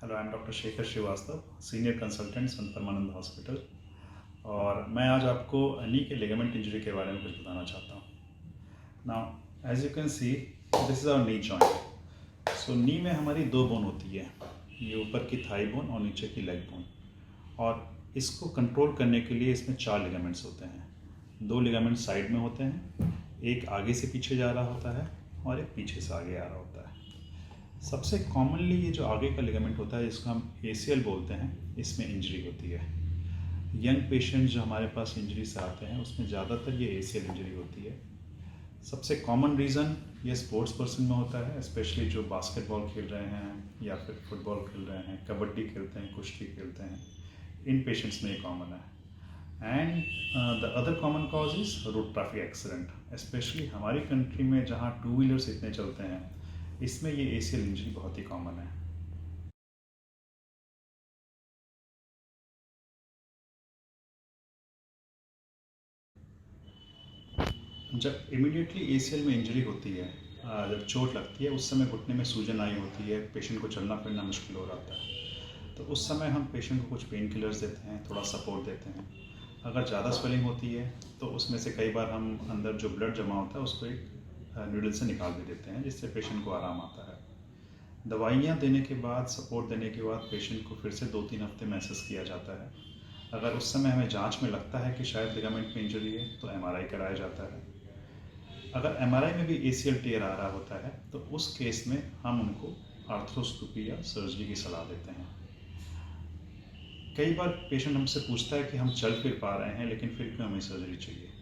Hello, I am doctor Shekhar Srivastava, senior consultant Sant Parmanand hospital. और मैं आज आपको नी के लिगामेंट इंजरी के बारे में कुछ बताना चाहता हूँ। Now as you can see, this is our knee joint. So knee में हमारी दो बोन होती है, ये ऊपर की थाई बोन और नीचे की लेग बोन। और इसको कंट्रोल करने के लिए इसमें 4 लिगामेंट्स होते हैं। 2 लिगामेंट साइड में होते हैं, एक आगे से पीछे जा रहा होता है और एक पीछे से आगे आ रहा होता है। सबसे कॉमनली ये जो आगे का लिगामेंट होता है, इसको हम ACL बोलते हैं, इसमें इंजरी होती है। यंग पेशेंट जो हमारे पास इंजरी से आते हैं उसमें ज़्यादातर ये ACL इंजरी होती है। सबसे कॉमन रीज़न ये स्पोर्ट्स पर्सन में होता है, स्पेशली जो बास्केटबॉल खेल रहे हैं या फिर फुटबॉल खेल रहे हैं, कबड्डी खेलते हैं, कुश्ती खेलते हैं, इन पेशेंट्स में ये कॉमन है। And the other common cause is road traffic accident. Specially हमारी कंट्री में जहाँ 2 व्हीलर्स इतने चलते हैं, इसमें ये ACL इंजरी बहुत ही कॉमन है। जब इमीडिएटली ACL में इंजरी होती है, जब चोट लगती है, उस समय घुटने में सूजन आई होती है, पेशेंट को चलना फिरना मुश्किल हो रहा है। तो उस समय हम पेशेंट को कुछ पेन किलर्स देते हैं, थोड़ा सपोर्ट देते हैं। अगर ज़्यादा स्वेलिंग होती है तो उसमें से कई बार हम अंदर जो ब्लड जमा होता है उसको एक नीडल से निकाल भी देते हैं, जिससे पेशेंट को आराम आता है। दवाइयाँ देने के बाद, सपोर्ट देने के बाद पेशेंट को फिर से 2-3 हफ्ते में असेस किया जाता है। अगर उस समय हमें जांच में लगता है कि शायद लिगामेंट में इंजरी है तो MRI कराया जाता है। अगर MRI में भी ACL टेयर आ रहा होता है तो उस केस में हम उनको आर्थ्रोस्कोपी या सर्जरी की सलाह देते हैं। कई बार पेशेंट हमसे पूछता है कि हम चल फिर पा रहे हैं लेकिन फिर क्यों हमें सर्जरी चाहिए।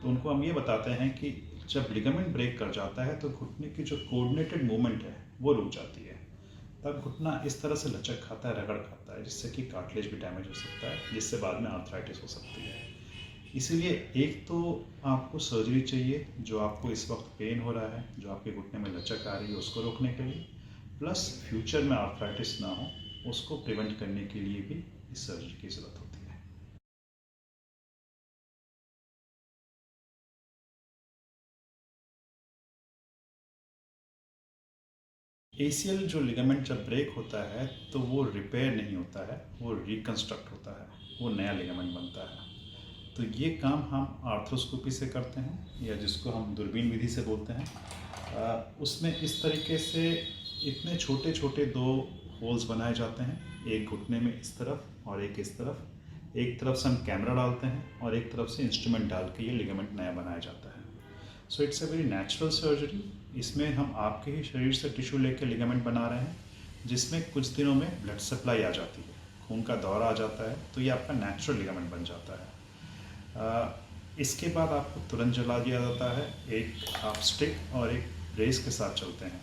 तो उनको हम ये बताते हैं कि जब लिगामेंट ब्रेक कर जाता है तो घुटने की जो कोऑर्डिनेटेड मूवमेंट है वो रुक जाती है। तब घुटना इस तरह से लचक खाता है, रगड़ खाता है, जिससे कि कार्टिलेज भी डैमेज हो सकता है, जिससे बाद में आर्थराइटिस हो सकती है। इसीलिए एक तो आपको सर्जरी चाहिए जो आपको इस वक्त पेन हो रहा है, जो आपके घुटने में लचक आ रही है, उसको रोकने के लिए, प्लस फ्यूचर में आर्थराइटिस ना हो उसको प्रिवेंट करने के लिए भी इस सर्जरी की ज़रूरत होती है। ACL जो लिगामेंट जब ब्रेक होता है तो वो रिपेयर नहीं होता है, वो रिकंस्ट्रक्ट होता है, वो नया लिगामेंट बनता है। तो ये काम हम आर्थ्रोस्कोपी से करते हैं, या जिसको हम दूरबीन विधि से बोलते हैं। उसमें इस तरीके से इतने छोटे छोटे 2 होल्स बनाए जाते हैं, एक घुटने में इस तरफ और एक इस तरफ। एक तरफ से हम कैमरा डालते हैं और एक तरफ से इंस्ट्रूमेंट डाल के ये लिगामेंट नया बनाया जाता है। So it's a very natural surgery. इसमें हम आपके ही शरीर से टिश्यू लेके लिगामेंट बना रहे हैं, जिसमें कुछ दिनों में ब्लड सप्लाई आ जाती है, खून का दौरा आ जाता है, तो ये आपका नेचुरल लिगामेंट बन जाता है। इसके बाद आपको तुरंत जला दिया जाता है। एक आप स्टिक और एक ब्रेस के साथ चलते हैं।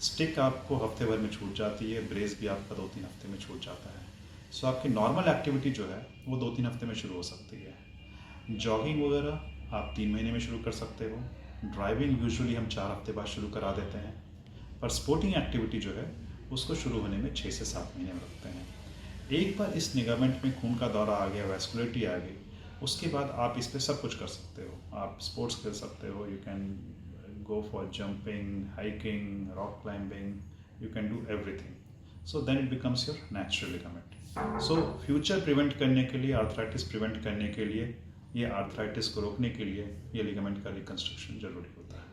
स्टिक आपको हफ्ते भर में छूट जाती है, ब्रेस भी आपका 2-3 हफ्ते में छूट जाता है। सो आपकी नॉर्मल एक्टिविटी जो है वो 2-3 हफ्ते में शुरू हो सकती है। जॉगिंग वगैरह आप 3 महीने में शुरू कर सकते हो। ड्राइविंग यूजुअली हम 4 हफ्ते बाद शुरू करा देते हैं, पर स्पोर्टिंग एक्टिविटी जो है उसको शुरू होने में 6 से 7 महीने में रखते हैं। एक बार इस लिगामेंट में खून का दौरा आ गया, वैस्कुलरिटी आ गई, उसके बाद आप इस पे सब कुछ कर सकते हो। आप स्पोर्ट्स खेल सकते हो, you can go for jumping, hiking, rock climbing, you can do everything. So then it becomes your natural ligament. So future prevent करने के लिए, आर्थराइटिस प्रिवेंट करने के लिए, ये आर्थराइटिस को रोकने के लिए ये लिगामेंट का रिकंस्ट्रक्शन जरूरी होता है।